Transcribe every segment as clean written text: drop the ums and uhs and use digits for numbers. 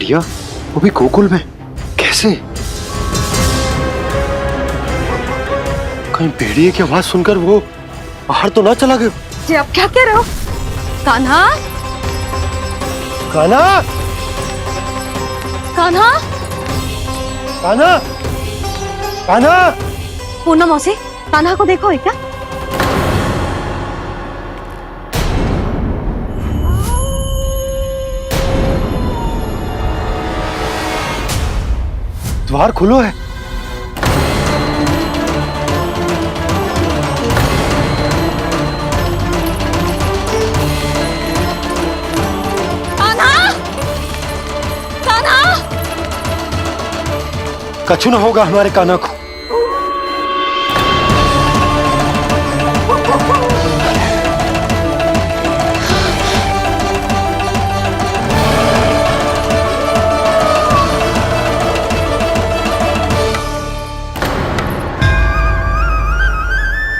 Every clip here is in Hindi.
भेड़िया, वो भी गोकुल में, कैसे? कहीं भेड़िए की आवाज सुनकर वो बाहर तो ना चला गया? जी आप क्या कह रहे हो? कान्हा, कान्हा, कान्हा, कान्हा, कान्हा। पूनम मौसी, कान्हा को देखो है क्या? द्वार खुलो है। कान्हा, कान्हा, कछु ना होगा हमारे कान्हा को।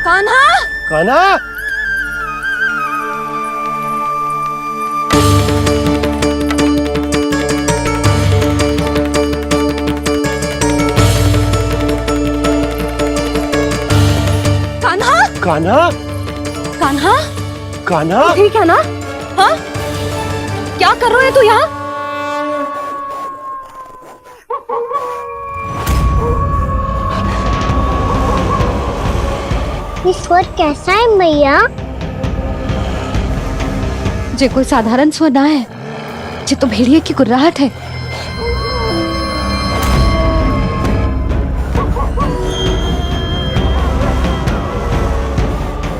कान्हा, कान्हा, कान्हा, कान्हा, कान्हा, कान्हा। ठीक है ना? हाँ, क्या कर रहे हो तू यहाँ? ये स्वर कैसा है मैया? जे कोई साधारण स्वर ना है, जे तो भेड़िए की गुर्राहट है।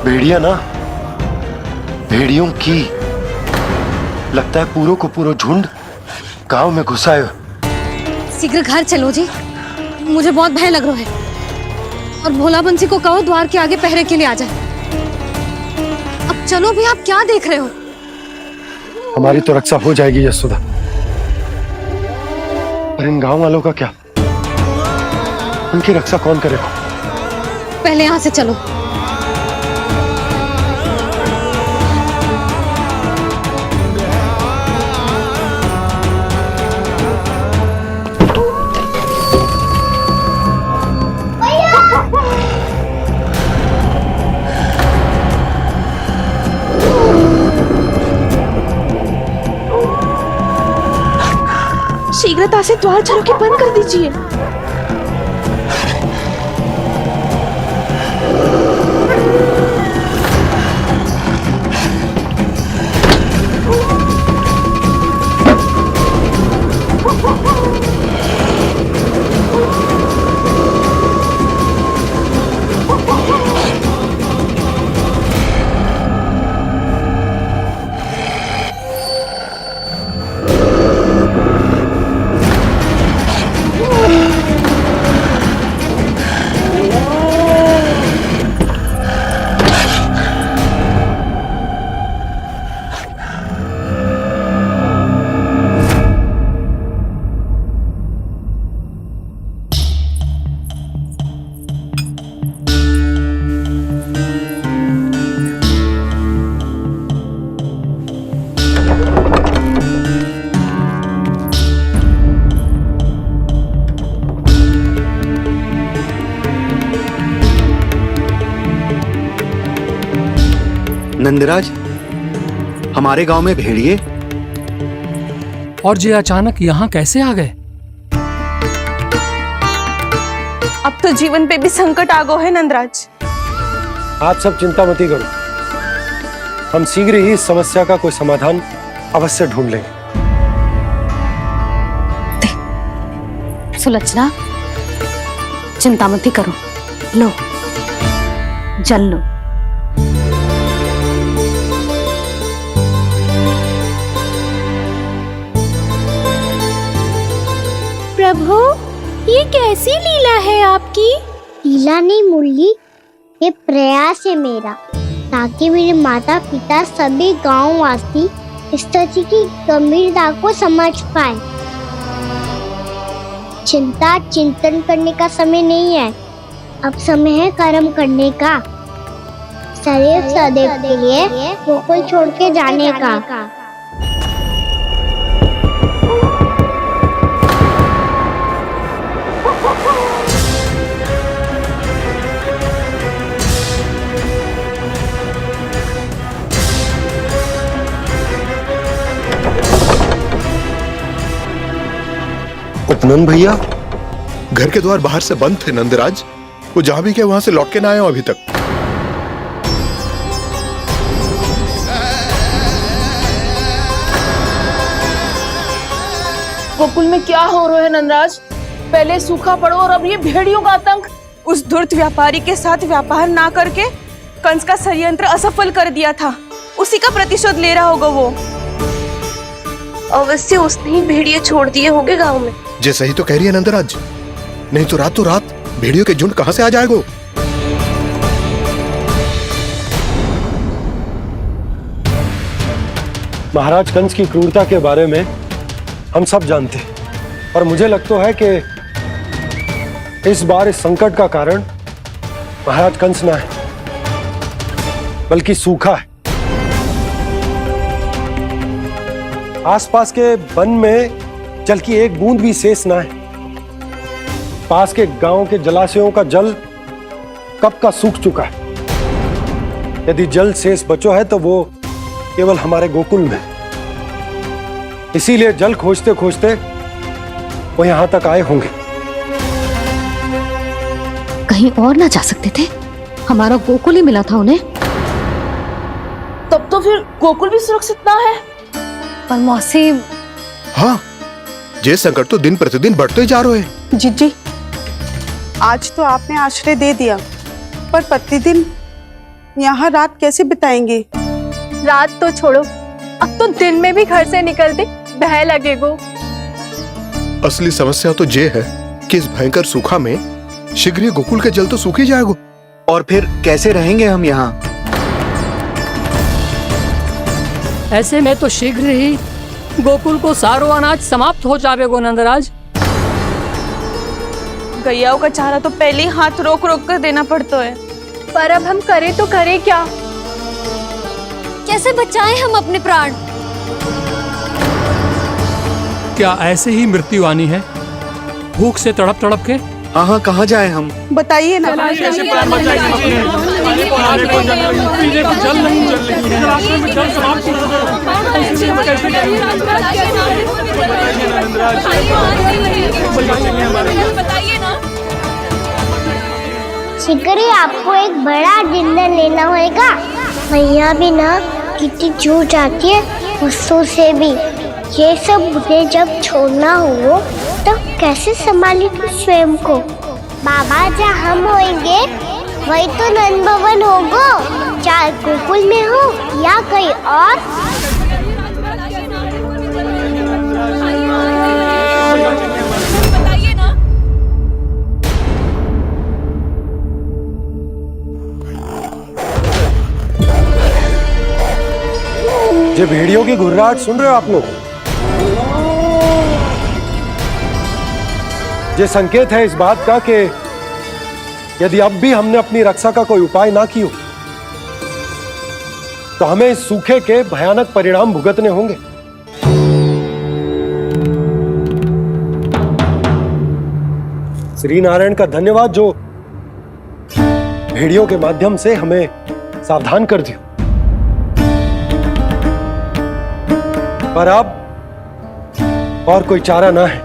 भेड़िया ना, भेड़ियों की, लगता है पूरो को पूरो झुंड गांव में घुसा है। शीघ्र घर चलो जी, मुझे बहुत भय लग रहा है। और भोला बंसी को कहो द्वार के आगे पहरे के लिए आ जाए। अब चलो भी, आप क्या देख रहे हो? हमारी तो रक्षा हो जाएगी यशोदा, पर इन गांव वालों का क्या? उनकी रक्षा कौन करेगा? पहले यहाँ से चलो। शीघ्रता से द्वार झरोखे बंद कर दीजिए। नंदराज, हमारे गांव में भेड़िए और ये अचानक यहाँ कैसे आ गए? अब तो जीवन पे भी संकट आ गो है नंदराज। आप सब चिंता मत करो, हम शीघ्र ही इस समस्या का कोई समाधान अवश्य ढूंढ लेंगे। सुलक्षणा, चिंता मत करो, लो जल लो। प्रभु, ये कैसी लीला है आपकी? लीला नहीं मुरली, ये प्रयास है मेरा, ताकि मेरे माता पिता सभी गांव वासी स्थिति की गंभीरता को समझ पाए। चिंता चिंतन करने का समय नहीं है, अब समय है कर्म करने का, सदैव सदैव के लिए गोकुल छोड़ के जाने का। उपनंद भैया, घर के द्वार बाहर से बंद थे नंदराज। वो जहां भी गए वहां से लौट के ना आए हो अभी तक। गोकुल में क्या हो रहा है नंदराज? पहले सूखा पड़ो और अब ये भेड़ियों का आतंक। उस धूर्त व्यापारी के साथ व्यापार ना करके कंस का षड्यंत्र असफल कर दिया था। उसी का प्रतिशोध ले रहा होगा वो। अवश्य उसने ही भेड़िए छोड़ दिए होंगे गांव में। जैसे ही तो कह रही है नंदराज, नहीं तो रात भेड़ियों के झुंड कहां से आ जाएगा? महाराज कंस की क्रूरता के बारे में हम सब जानते हैं, और मुझे लगता है कि इस बार इस संकट का कारण महाराज कंस ना है, बल्कि सूखा है। आसपास के वन में जल की एक बूंद भी शेष ना है। पास के गांव के जलाशयों का जल कब का सूख चुका है। यदि जल शेष बचो है तो वो केवल हमारे गोकुल में। इसीलिए जल खोजते खोजते वो यहां तक आए होंगे। कहीं और ना जा सकते थे? हमारा गोकुल ही मिला था उन्हें। तब तो फिर गोकुल भी सुरक्षित ना है। पर मौसी, हाँ, ये संकट तो दिन प्रतिदिन बढ़ते ही जा रहे हैं। जीजी, आज तो आपने आश्रय दे दिया, पर प्रतिदिन यहाँ रात कैसे बिताएंगे? रात तो छोड़ो, अब तो दिन में भी घर से निकलते भय लगेगो। असली समस्या तो ये है कि इस भयंकर सूखा में शीघ्र ही गोकुल के जल तो सूख ही जाएगा। और फिर कैसे रहेंगे हम यहाँ? ऐसे में तो शीघ्र ही गोकुल को सारो अनाज समाप्त हो जाएगो नंदराज। गैयाओं का चारा तो पहले ही हाथ रोक रोक कर देना पड़ता है। पर अब हम करें तो करें क्या? कैसे बचाएं हम अपने प्राण? क्या ऐसे ही मृत्यु आनी है, भूख से तड़प तड़प के? हाँ, कहाँ जाए हम? बताइए ना। शीघ्र आपको एक बड़ा डिनर लेना होगा। भैया भी ना कितनी जूझ जाती है गुस्सों से भी। ये सब मुझे जब छोड़ना हो तो कैसे संभाली तू स्वयं को? बाबा जहाँ हम होंगे वही तो नंद भवन होगा, चाहे गोकुल में हो या कहीं और। ये भेड़ियों की घुर्राहट सुन रहे हो आप लोग? ये संकेत है इस बात का कि यदि अब भी हमने अपनी रक्षा का कोई उपाय ना किया तो हमें इस सूखे के भयानक परिणाम भुगतने होंगे। श्री नारायण का धन्यवाद जो भेड़ियों के माध्यम से हमें सावधान कर दिया। पर अब और कोई चारा ना है।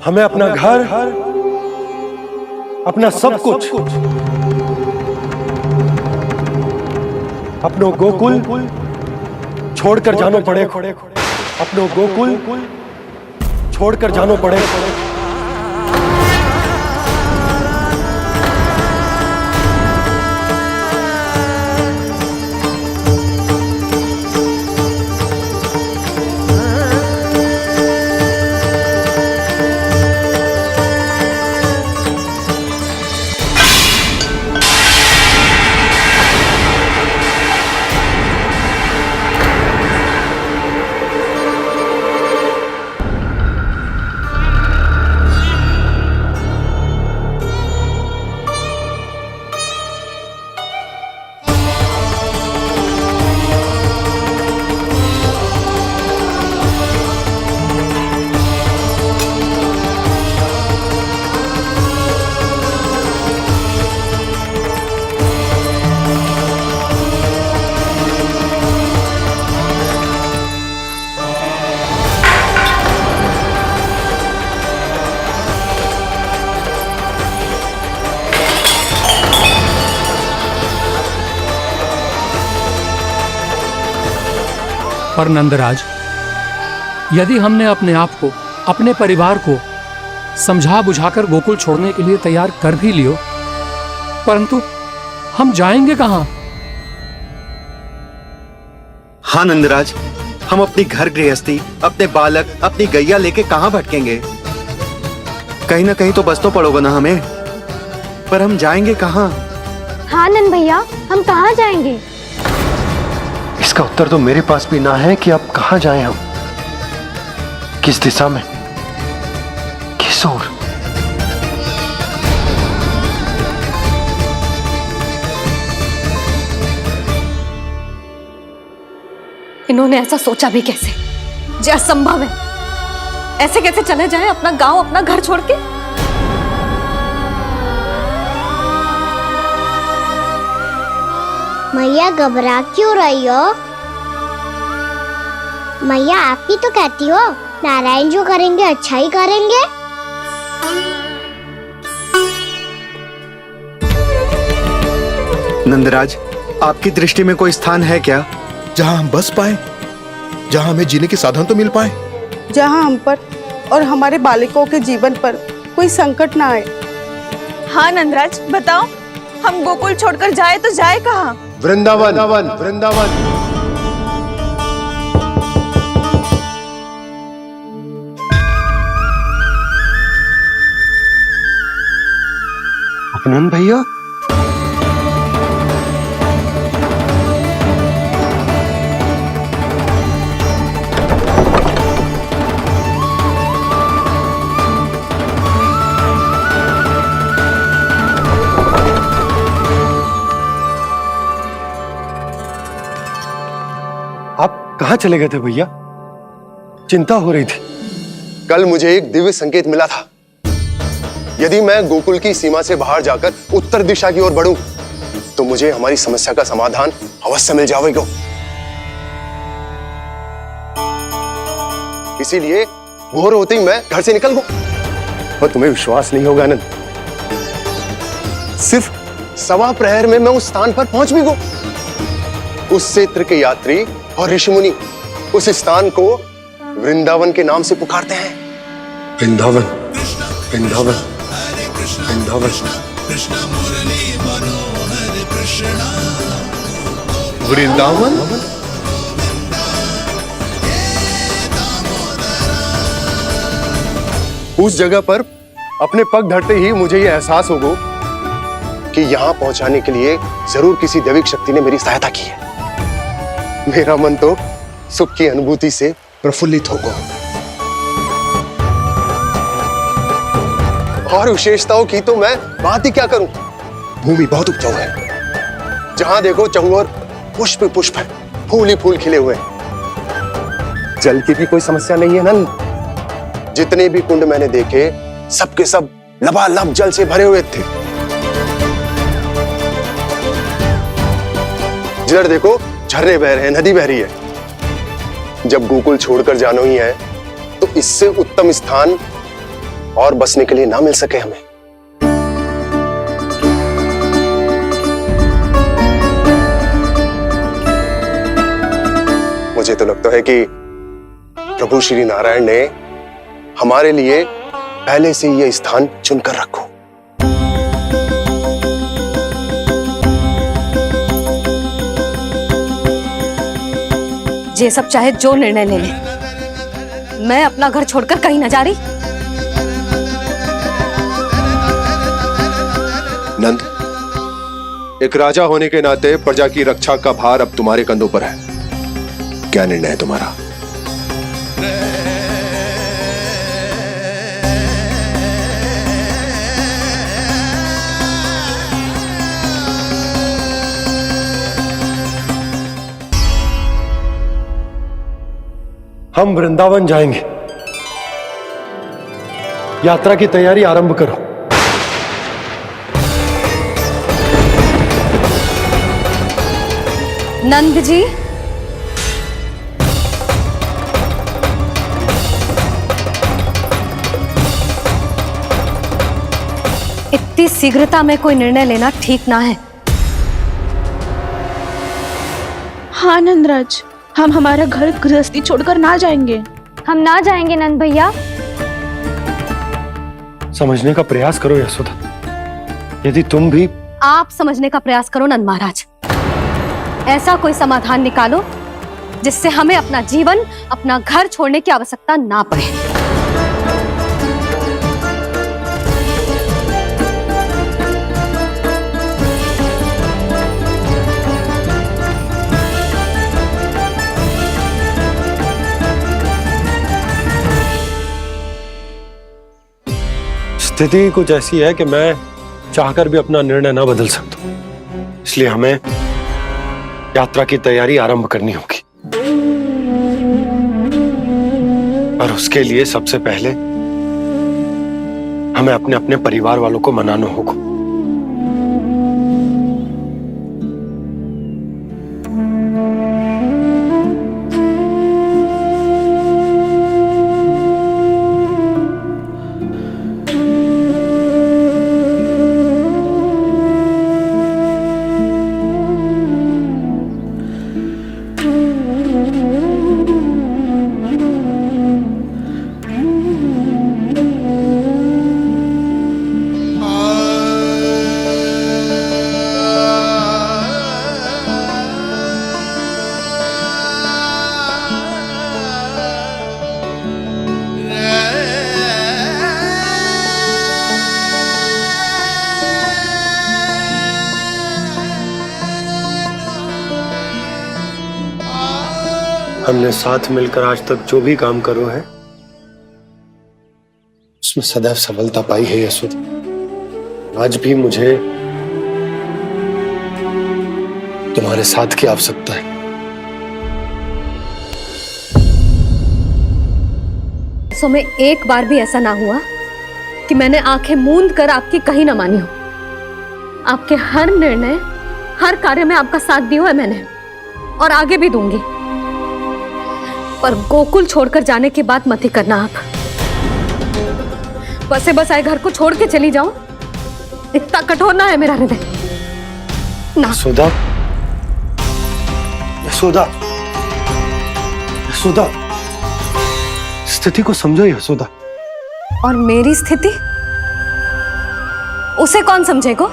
हमें अपना घर, अपना सब कुछ, अपनो गोकुल छोड़कर जानो पड़े। अपनो गोकुल छोड़कर जानो पड़े। पर नंदराज, यदि हमने अपने आप को, अपने परिवार को समझा बुझाकर गोकुल छोड़ने के लिए तैयार कर भी लियो, परंतु हम जाएंगे कहां? हाँ नंदराज, हम अपनी घर गृहस्थी, अपने बालक, अपनी गैया लेके कहाँ भटकेंगे? कहीं ना कहीं तो बस तो पड़ोगा ना हमें, पर हम जाएंगे कहाँ? हाँ नंद भैया, हम कहाँ जाएंगे? इसका उत्तर तो मेरे पास भी ना है कि अब कहां जाएं हम, किस दिशा में, किस ओर। इन्होंने ऐसा सोचा भी कैसे? जो असंभव है। ऐसे कैसे चले जाएं अपना गांव, अपना घर छोड़ के? मैया घबरा क्यों रही हो? मैया आप ही तो कहती हो नारायण जो करेंगे अच्छा ही करेंगे। नंदराज, आपकी दृष्टि में कोई स्थान है क्या जहां हम बस पाए, जहां हमें जीने के साधन तो मिल पाए, जहाँ हम पर और हमारे बालकों के जीवन पर कोई संकट ना आए। हाँ नंदराज, बताओ, हम गोकुल छोड़कर जाए तो जाए कहाँ? वृंदावन, वृंदावन। नंद भैया, आप कहाँ चले गए थे भैया? चिंता हो रही थी। कल मुझे एक दिव्य संकेत मिला था। यदि मैं गोकुल की सीमा से बाहर जाकर उत्तर दिशा की ओर बढ़ूं, तो मुझे हमारी समस्या का समाधान अवश्य मिल जाएगा। इसीलिए भोर होते ही मैं घर से निकल गया। और तुम्हें विश्वास नहीं होगा आनंद, सिर्फ सवा प्रहर में मैं उस स्थान पर पहुंच भी गया। उस क्षेत्र के यात्री और ऋषिमुनि उस स्थान को वृंदावन के नाम से पुकारते हैं। वृंदावन, वृंदावन, वृंदावन। वृंदावन? उस जगह पर अपने पग धरते ही मुझे यह एहसास होगा कि यहां पहुंचाने के लिए जरूर किसी दैविक शक्ति ने मेरी सहायता की है। मेरा मन तो सुख की अनुभूति से प्रफुल्लित होगा। और विशेषताओं की तो मैं बात ही क्या करूं। भूमि बहुत उपजाऊ है, जहां देखो चहुओर पुष्प पुष्प है, फूल ही फूल खिले हुए हैं। जल की भी कोई समस्या नहीं है नंद। जितने भी कुंड मैंने देखे, सबके सब लबालब जल से भरे हुए थे। जिधर देखो झरने बह रहे हैं, नदी बह रही है। जब गोकुल छोड़कर जाना ही है, तो इससे उत्तम स्थान और बसने के लिए ना मिल सके हमें। मुझे तो लगता है कि प्रभु श्री नारायण ने हमारे लिए पहले से यह स्थान चुनकर रखो। ये सब चाहे जो निर्णय ले ले, मैं अपना घर छोड़कर कहीं न जा रही। नंद, एक राजा होने के नाते प्रजा की रक्षा का भार अब तुम्हारे कंधों पर है। क्या निर्णय है तुम्हारा? हम वृंदावन जाएंगे। यात्रा की तैयारी आरंभ करो। नंद जी, इतनी शीघ्रता में कोई निर्णय लेना ठीक ना है। हाँ नंदराज, हम हमारा घर गृहस्थी छोड़कर ना जाएंगे। हम ना जाएंगे नंद भैया। समझने का प्रयास करो यशोदा। यदि तुम भी आप समझने का प्रयास करो नंद महाराज। ऐसा कोई समाधान निकालो जिससे हमें अपना जीवन, अपना घर छोड़ने की आवश्यकता ना पड़े। स्थिति कुछ ऐसी है कि मैं चाहकर भी अपना निर्णय ना बदल सकता, इसलिए हमें यात्रा की तैयारी आरंभ करनी होगी। और उसके लिए सबसे पहले हमें अपने अपने परिवार वालों को मनाना होगा। हमने साथ मिलकर आज तक जो भी काम करो है उसमें सदैव सफलता पाई है यशोदा। आज भी मुझे तुम्हारे साथ की आवश्यकता है। सो में एक बार भी ऐसा ना हुआ कि मैंने आंखें मूंद कर आपकी कहीं ना मानी हो। आपके हर निर्णय, हर कार्य में आपका साथ दिया है मैंने, और आगे भी दूंगी। पर गोकुल छोड़कर जाने की बात मत ही करना आप। बसे बसाए घर को छोड़ के चली जाऊं, इतना कठोर ना है मेरा हृदय ना। यशोदा, यशोदा, यशोदा, स्थिति को समझो यशोदा। और मेरी स्थिति उसे कौन समझेगा?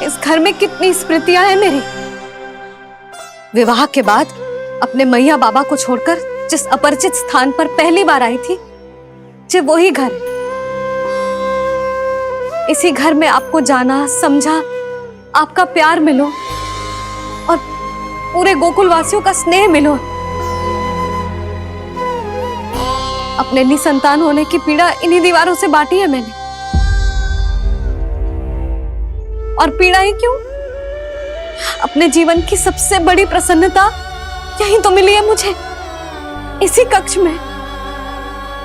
इस घर में कितनी स्मृतियां हैं मेरी। विवाह के बाद अपने मैया बाबा को छोड़कर जिस अपरिचित स्थान पर पहली बार आई थी, जो वही घर है। इसी घर में आपको जाना, समझा, आपका प्यार मिलो और पूरे गोकुल वासियों का स्नेह मिलो। अपने निसंतान होने की पीड़ा इन्हीं दीवारों से बांटी है मैंने। और पीड़ा ही क्यों? अपने जीवन की सबसे बड़ी प्रसन्नता यही तो मिली है मुझे, इसी कक्ष में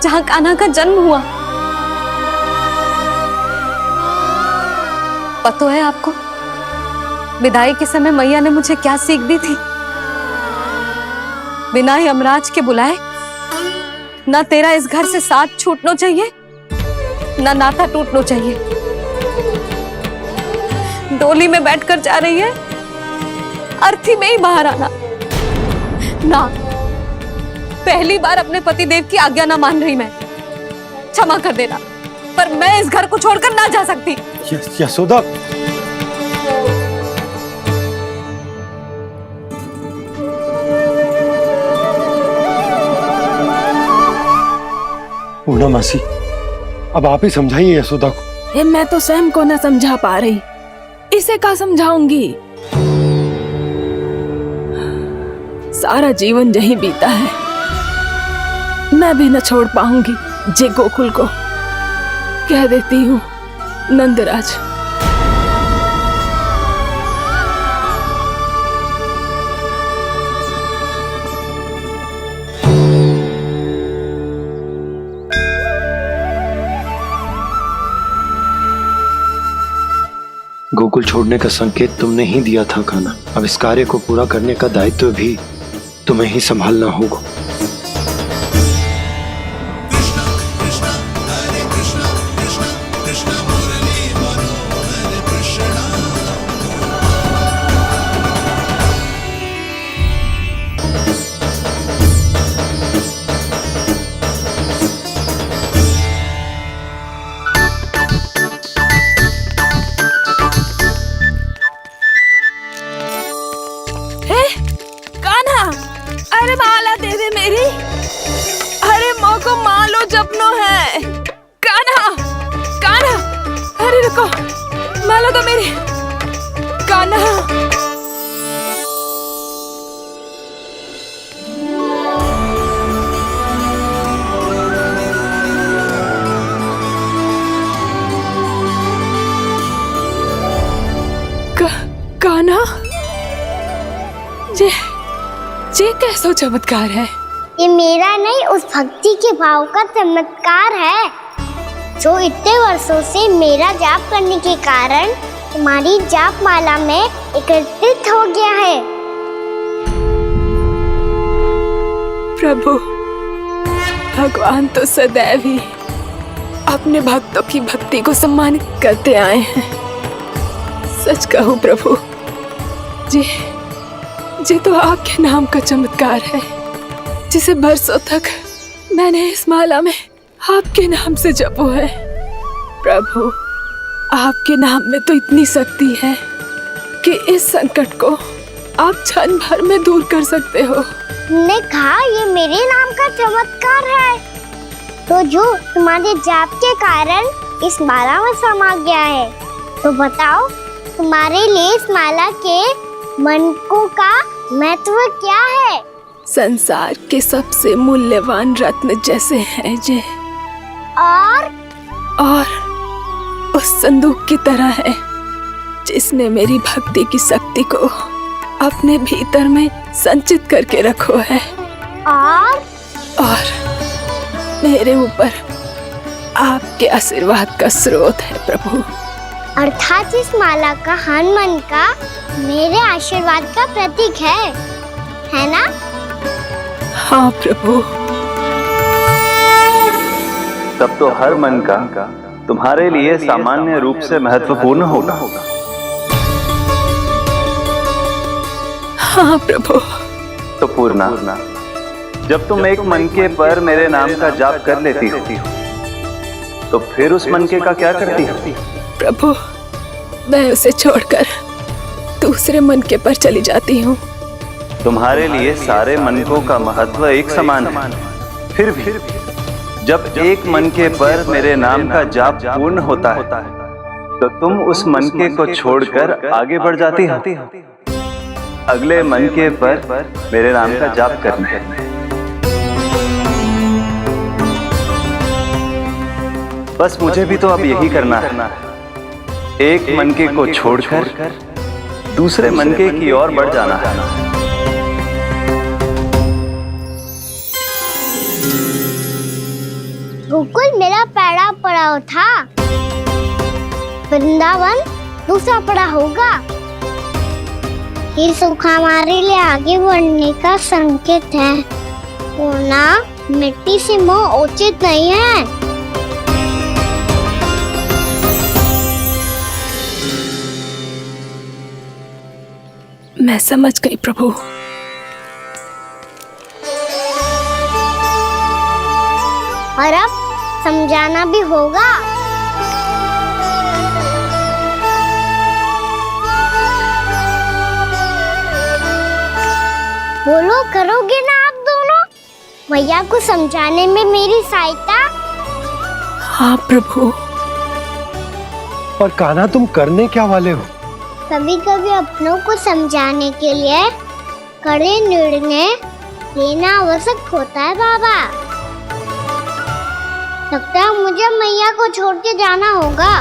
जहां कान्हा का जन्म हुआ। पता है आपको विदाई के समय मैया ने मुझे क्या सीख दी थी? बिना ही यमराज के बुलाए ना तेरा इस घर से साथ छूटना चाहिए, ना नाता टूटना चाहिए। डोली में बैठकर जा रही है, अर्थी में ही बाहर आना ना। पहली बार अपने पतिदेव की आज्ञा ना मान रही मैं, क्षमा कर देना, पर मैं इस घर को छोड़कर ना जा सकती। यशोदा, पूर्णा मासी, अब आप ही समझाइए यशोदा को। मैं तो स्वयं को ना समझा पा रही, इसे क्या समझाऊंगी? सारा जीवन यही बीता है, मैं भी न छोड़ पाऊंगी जे गोकुल को। कह देती हूँ नंदराज। गोकुल छोड़ने का संकेत तुमने ही दिया था कान्हा। अब इस कार्य को पूरा करने का दायित्व भी तुम्हें ही संभालना होगा। हे कान्हा, अरे माला दे दे मेरी। अरे मोको मालो जपनो है। कान्हा कान्हा, अरे रुको, माला तो मेरी। कान्हा कान्हा, जे कैसो चमत्कार है? ये मेरा नहीं, उस भक्ति के भाव का चमत्कार है जो इतने वर्षों से मेरा जाप करने के कारण तुम्हारी जाप माला में एकत्रित हो गया है। प्रभु, भगवान तो सदैव ही अपने भक्तों की भक्ति को सम्मानित करते आए हैं। सच कहूं प्रभु, जी तो आपके नाम का चमत्कार है, जिसे बरसों तक मैंने इस माला में आपके नाम से जपो है। प्रभु, आपके नाम में तो इतनी शक्ति है कि इस संकट को आप क्षण भर में दूर कर सकते हो। तुमने कहा ये मेरे नाम का चमत्कार है, तो जो तुम्हारे जाप के कारण इस माला में समा गया है, तो बताओ तुम्हारे लिए इस माला के मनकों का महत्व क्या है? संसार के सबसे मूल्यवान रत्न जैसे हैं जे, और उस संदूक की तरह है जिसने मेरी भक्ति की शक्ति को अपने भीतर में संचित करके रखो है। और मेरे ऊपर आपके आशीर्वाद का स्रोत है प्रभु। अर्थात इस माला का हनुमान का मेरे आशीर्वाद का प्रतीक है ना? हाँ प्रभु। तब तो हर मन का तुम्हारे लिए सामान्य रूप से महत्वपूर्ण होगा। हाँ प्रभु। तो पूर्णा, जब तुम एक मनके पर मेरे नाम का जाप कर लेती हो, तो फिर उस मनके का क्या करती हो? प्रभु, मैं उसे छोड़कर दूसरे मनके पर चली जाती हूँ। तुम्हारे लिए सारे मनकों का महत्व एक समान है। फिर भी जब एक मनके पर मेरे नाम का जाप पूर्ण होता है, तो तुम उस मनके को छोड़कर आगे बढ़ जाती हो अगले मनके पर मेरे नाम का जाप करने। बस मुझे भी तो अब यही करना है, एक मनके को छोड़कर दूसरे मनके की ओर बढ़ जाना है। गोकुल मेरा पहला पड़ाव था, वृंदावन दूसरा पड़ाव होगा। ये सुख हमारे लिए आगे बढ़ने का संकेत है, वरना मिट्टी से मोह उचित नहीं है। मैं समझ गई प्रभु। और अब समझाना भी होगा। बोलो, करोगे ना आप दोनों? भैया को समझाने में मेरी सहायता? हाँ प्रभु। पर कान्हा, तुम करने क्या वाले हो? कभी कभी अपनों को समझाने के लिए कड़े निर्णय लेना आवश्यक होता है बाबा। लगता है मुझे मैया को छोड़ के जाना होगा।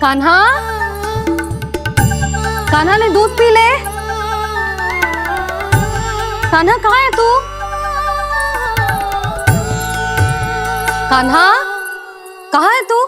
कान्हा, कान्हा ने दूध पी ले। कान्हा कहाँ है तू? कान्हा, कहाँ है तू?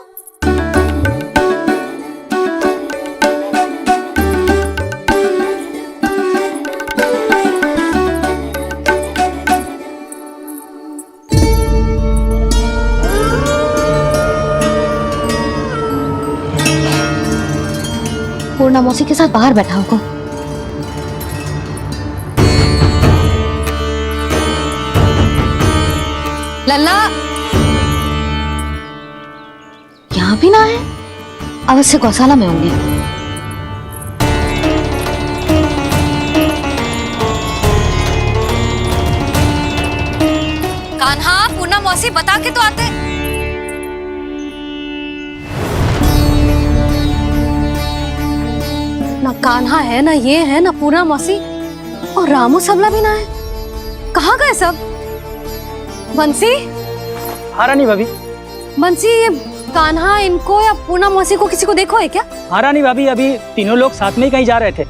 पूर्णा मौसी के साथ बाहर बैठा होगा। लल्ला यहाँ भी ना है, अवश्य गौशाला में होंगे। कान्हा, पूना मौसी बता के तो आते। ना कान्हा है, ना ये है, ना पूना मौसी, और रामू सबला भी ना है। कहाँ गए सब? बंसी? हाँ रानी भाभी। बंसी, ये कान्हा इनको या पूना मौसी को किसी को देखो है क्या? हाँ रानी भाभी, अभी तीनों लोग साथ में ही कहीं जा रहे थे।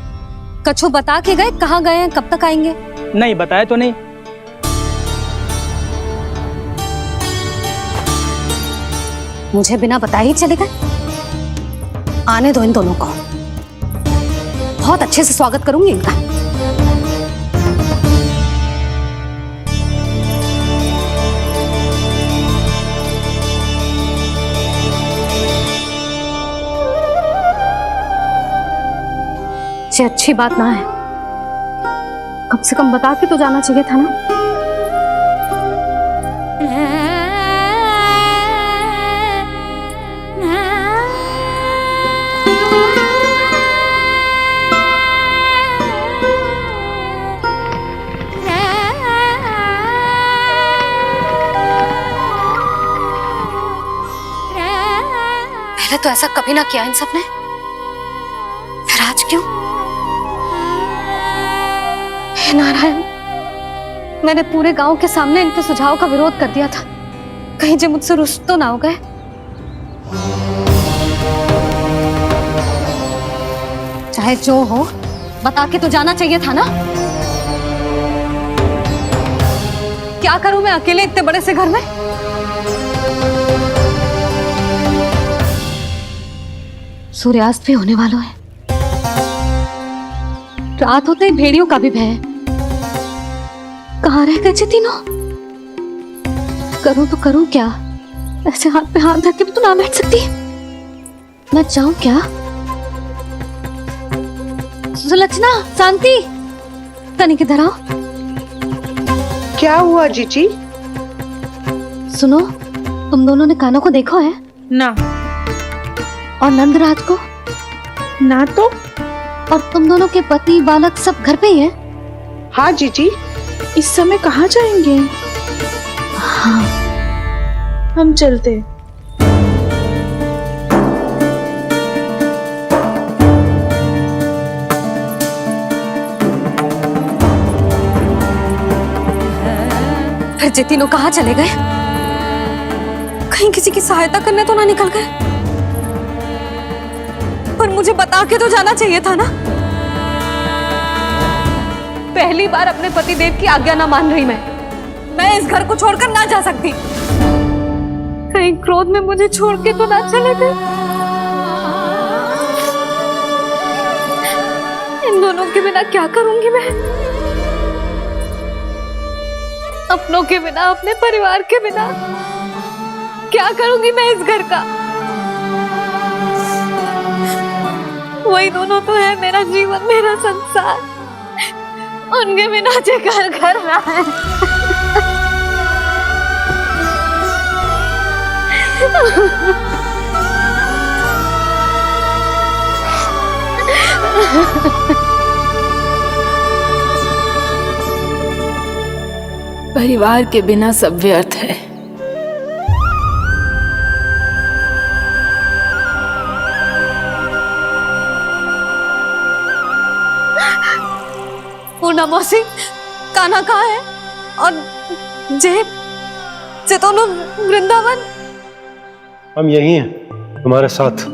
कछु बता के गए कहाँ गए हैं, कब तक आएंगे? नहीं बताया तो नहीं। मुझे बिना बताए ही चले गए। आने दो इन दोनों को, बहुत अच्छे से स्वागत करूंगी इनका। ये अच्छी बात ना है, कम से कम बता के तो जाना चाहिए था ना। पहले तो ऐसा कभी ना किया इन सब ने, फिर आज क्यों? हे नारायण, मैंने पूरे गांव के सामने इनके सुझाव का विरोध कर दिया था, कहीं जो मुझसे रुष्ट तो ना हो गए। चाहे जो हो, बता के तो जाना चाहिए था ना। क्या करूं मैं अकेले इतने बड़े से घर में? सूर्यास्त भी होने वाला है, रात होते ही भेड़ियों का भी भय है। कहाँ रह गए तीनों? करूं तो करूं क्या? ऐसे हाथ पे हाथ धर के भी तो ना बैठ सकती। मैं जाऊं क्या? सुलक्षणा, शांति, तनिक इधर आओ। क्या हुआ जीजी? सुनो, तुम दोनों ने कान्हा को देखा है? ना। और नंदराज को? ना तो। और तुम दोनों के पति बालक सब घर पे ही हैं? हाँ जीजी। इस समय कहाँ जाएंगे? हाँ। हम चलते। फिर ये तीनों कहाँ चले गए? कहीं किसी की सहायता करने तो ना निकल गए? पर मुझे बता के तो जाना चाहिए था ना। पहली बार अपने पतिदेव की आज्ञा ना मान रही मैं इस घर को छोड़कर ना जा सकती। कहीं क्रोध में मुझे छोड़ के तो ना चले गए। इन दोनों के बिना क्या करूंगी मैं? अपनों के बिना, अपने परिवार के बिना क्या करूंगी मैं इस घर का? वही दोनों तो है मेरा जीवन, मेरा संसार। उनके बिना जे घर घर रहा है। परिवार के बिना सब व्यर्थ है। पूना मौसी, कान्हा कहाँ है? और जे दोनों वृंदावन? हम यही हैं तुम्हारे साथ।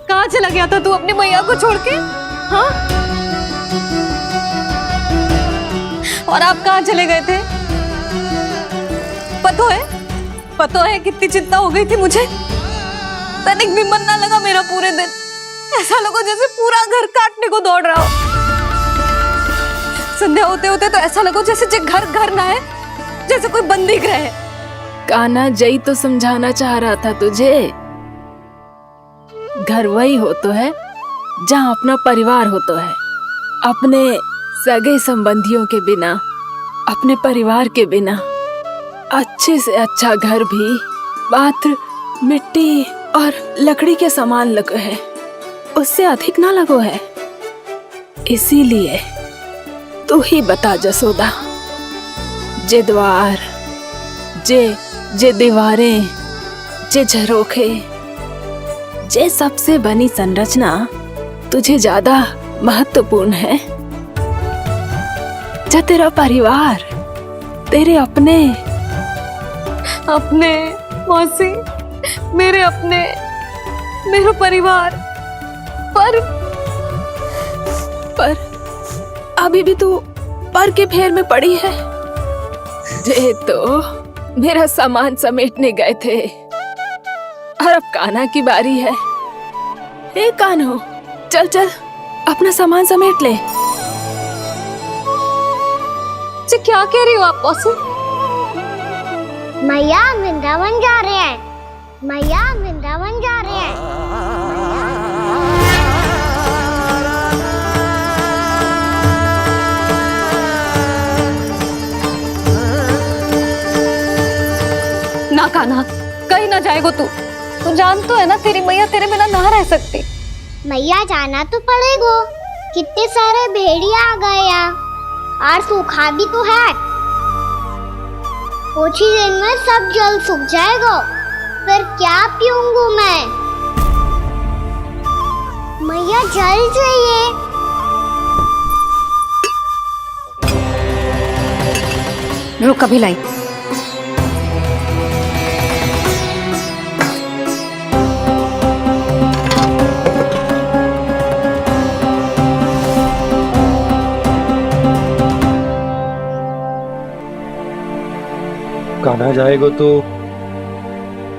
कहाँ चला गया था तू अपनी मैया को छोड़ के? हाँ? और आप कहाँ चले गए थे? पतो है कितनी चिंता हो गई थी मुझे। तनिक भी मन ना लगा मेरा पूरे दिन। ऐसा लगा जैसे पूरा घर काटने को दौड़ रहा हो। संध्या होते होते तो ऐसा लगो जैसे जे घर घर ना है, जैसे कोई बंदी गृह है। कान्हा जय तो समझाना चाह रहा था तुझे। घर वही हो तो है जहाँ अपना परिवार हो तो है। अपने सगे संबंधियों के बिना, अपने परिवार के बिना अच्छे से अच्छा घर भी मात्र मिट्टी और लकड़ी के समान लगो है, उससे अधिक ना लगो है। इसीलिए तू ही बता जसोदा, जे द्वार, जे दीवारें, जे झरोखे, जे सबसे बनी संरचना तुझे ज्यादा महत्वपूर्ण है? जा तेरा परिवार, तेरे अपने मौसी, मेरे अपने, मेरा परिवार, पर अभी भी तू पर के फेर में पड़ी है। जे तो मेरा सामान समेटने गए थे और अब कान्हा की बारी है। हे कान्हो, चल चल अपना सामान समेट ले। जी क्या कह रही हो आप मौसी? मैया वृंदावन जा रहे हैं, मैया वृंदावन जा रहे हैं। ना कान्हा, कहीं ना जाएगो तू जान तो है ना तेरी मैया तेरे बिना ना रह सकती। मैया जाना तो पड़ेगा, कितने सारे भेड़िया आ गए यहाँ और सूखा भी तो है। कुछ ही दिन में सब जल सूख जाएगा, फिर क्या पीऊंगा मैं? मैया जल चाहिए। रुक अभी लाई। कान्हा जाएगा तो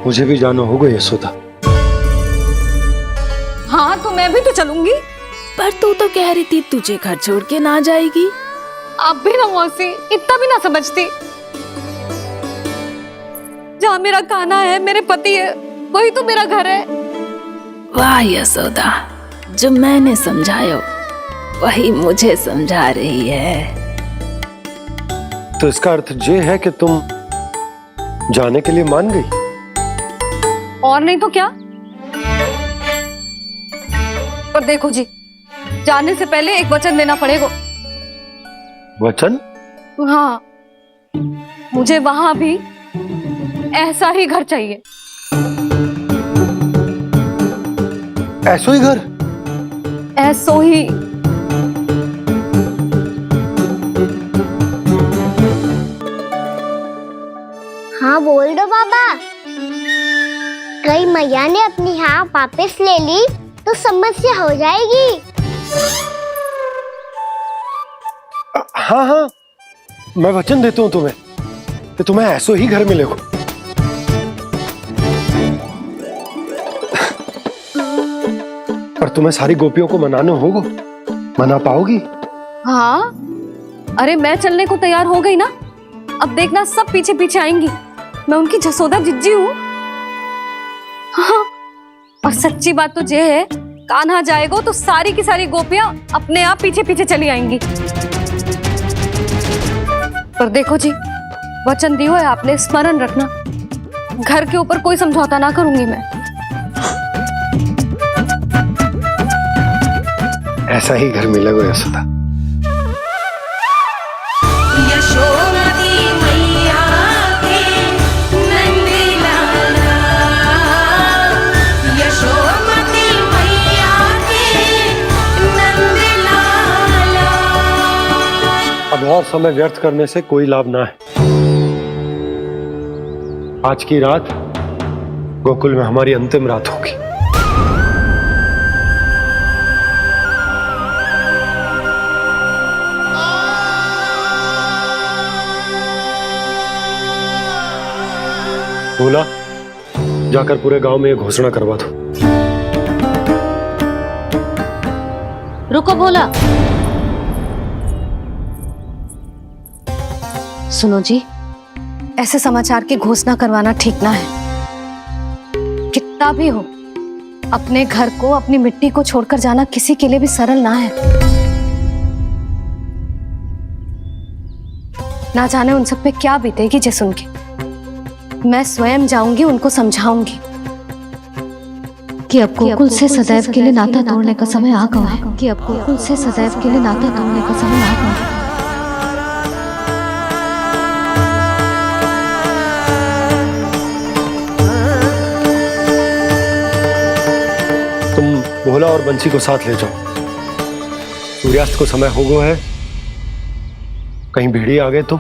मुझे भी जाना होगा यशोदा। हाँ तो मैं भी तो चलूंगी। पर तू तो कह रही थी तुझे घर छोड़ के ना जाएगी। आप भी ना मौसी, इतना भी ना समझती। जहाँ मेरा कान्हा है, मेरे पति है, वही तो मेरा घर है। वाह यशोदा, जो मैंने समझायो वही मुझे समझा रही है। तो इसका अर्थ ये है कि तुम जाने के लिए मान गई? और नहीं तो क्या। पर देखो जी, जाने से पहले एक वचन देना पड़ेगा। वचन? हाँ, मुझे वहां भी ऐसा ही घर चाहिए। ऐसो ही घर? ऐसो ही। हाँ बोल दो बाबा। कहीं मैया ने अपनी हाँ वापस ले ली तो समस्या हो जाएगी। हाँ हाँ, मैं वचन देता हूँ तुम्हें कि तुम्हें ऐसो ही घर मिलेगा। पर तुम्हें सारी गोपियों को मनाना होगा। मना पाओगी? हाँ, अरे मैं चलने को तैयार हो गई ना। अब देखना सब पीछे पीछे आएंगी। मैं उनकी जसोदा जिज्जी हूँ। हाँ, और सच्ची बात तो ये है, कान्हा जाएगा तो सारी की सारी गोपियां अपने आप पीछे पीछे चली आएंगी। पर देखो जी, वचन दियो है आपने, स्मरण रखना। घर के ऊपर कोई समझौता ना करूंगी मैं। ऐसा ही घर मिलेगा यशोदा। अब और समय व्यर्थ करने से कोई लाभ ना है। आज की रात गोकुल में हमारी अंतिम रात होगी। बोला, जाकर पूरे गांव में ये घोषणा करवा दो। रुको भोला, सुनो जी, ऐसे समाचार की घोषणा करवाना ठीक ना है। कितना भी हो, अपने घर को, अपनी मिट्टी को छोड़कर जाना किसी के लिए भी सरल ना है। ना जाने उन सब पे क्या बीतेगी जे सुन के। मैं स्वयं जाऊंगी, उनको समझाऊंगी कि अब गोकुल से सदैव के लिए नाता तोड़ने का समय आ गया है। कि अब गोकुल से सदैव के लिए नाता तोड़ने का समय आ गया है। तुम भोला और बंसी को साथ ले जाओ। सूर्यास्त को समय हो गया है, कहीं भेड़िए आ गए तो।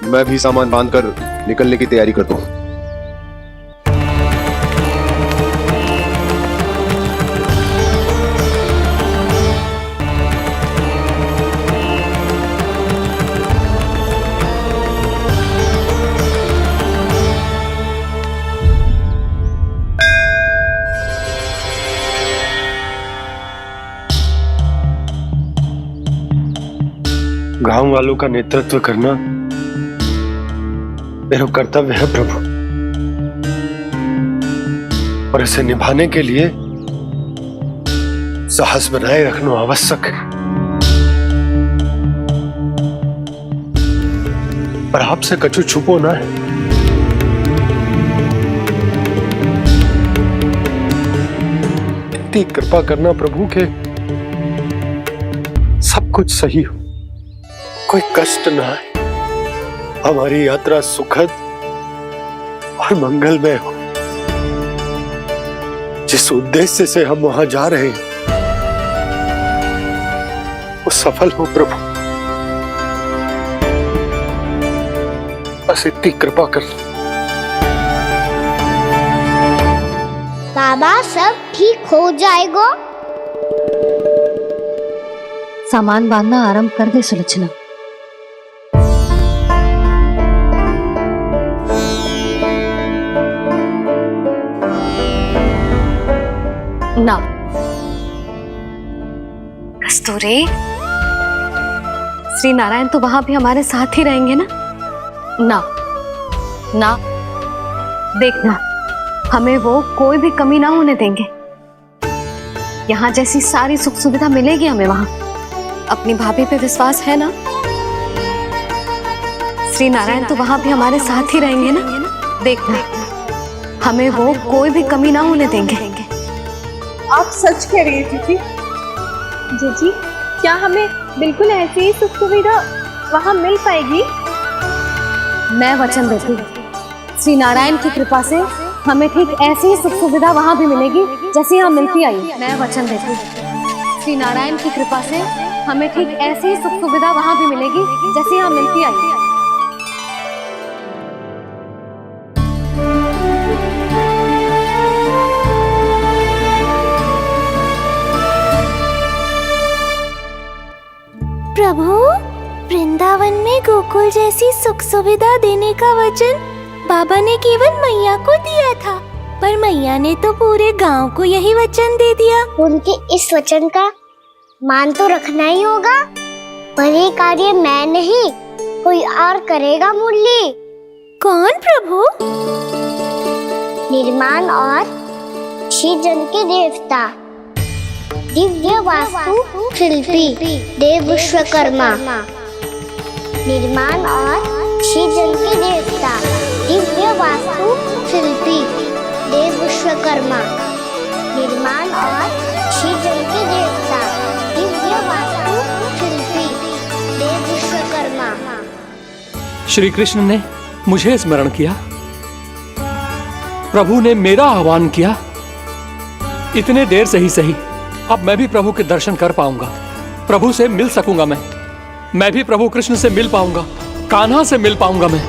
मैं भी सामान बांधकर निकलने की तैयारी करता हूँ। गांव वालों का नेतृत्व करना मेरा कर्तव्य है प्रभु, और इसे निभाने के लिए साहस बनाए रखना आवश्यक है। पर आपसे कछु छुपो ना है। इतनी कृपा करना प्रभु के सब कुछ सही हो, कोई कष्ट ना है, हमारी यात्रा सुखद और मंगलमय हो। जिस उद्देश्य से हम वहां जा रहे हैं वो सफल हो प्रभु, बस इतनी कृपा कर। बाबा सब ठीक हो जाएगा। सामान बांधना आरंभ कर दे सुलोचना। ना कस्तूरी, श्री नारायण तो वहां भी हमारे साथ ही रहेंगे ना? ना ना, देखना हमें वो कोई भी कमी ना होने देंगे। यहाँ जैसी सारी सुख सुविधा मिलेगी हमें वहां। अपनी भाभी पे विश्वास है ना? श्री नारायण तो वहां भी हमारे साथ ही रहेंगे ना? देखना हमें वो कोई भी कमी ना होने देंगे। आप सच कह रही है दीदी। जीजी, क्या हमें बिल्कुल ऐसी ही सुख सुविधा वहाँ मिल पाएगी? मैं वचन देती हूँ, श्री नारायण की कृपा से हमें ठीक ऐसी ही सुख सुविधा वहाँ भी मिलेगी जैसी यहाँ मिलती आई। मैं वचन देती हूँ, श्री नारायण की कृपा से हमें ठीक ऐसी ही सुख सुविधा वहाँ भी मिलेगी जैसी यहाँ मिलती आई। प्रभु, वृंदावन में गोकुल जैसी सुख सुविधा देने का वचन बाबा ने केवल मैया को दिया था, पर मैया ने तो पूरे गांव को यही वचन दे दिया। उनके इस वचन का मान तो रखना ही होगा, पर ये कार्य मैं नहीं कोई और करेगा। मुरली कौन प्रभु? निर्माण और श्रीजन के देवता, दिव्य वास्तु शिल्पी देव विश्वकर्मा। निर्माण और श्रीजन के देवता, दिव्य वास्तु शिल्पी देव विश्वकर्मा। निर्माण और श्रीजन के देवता, दिव्य वास्तु शिल्पी देव विश्वकर्मा। श्री कृष्ण ने मुझे स्मरण किया, प्रभु ने मेरा आह्वान किया। इतने देर से ही सही, अब मैं भी प्रभु के दर्शन कर पाऊंगा, प्रभु से मिल सकूंगा। मैं भी प्रभु कृष्ण से मिल पाऊंगा, कान्हा से मिल पाऊंगा मैं।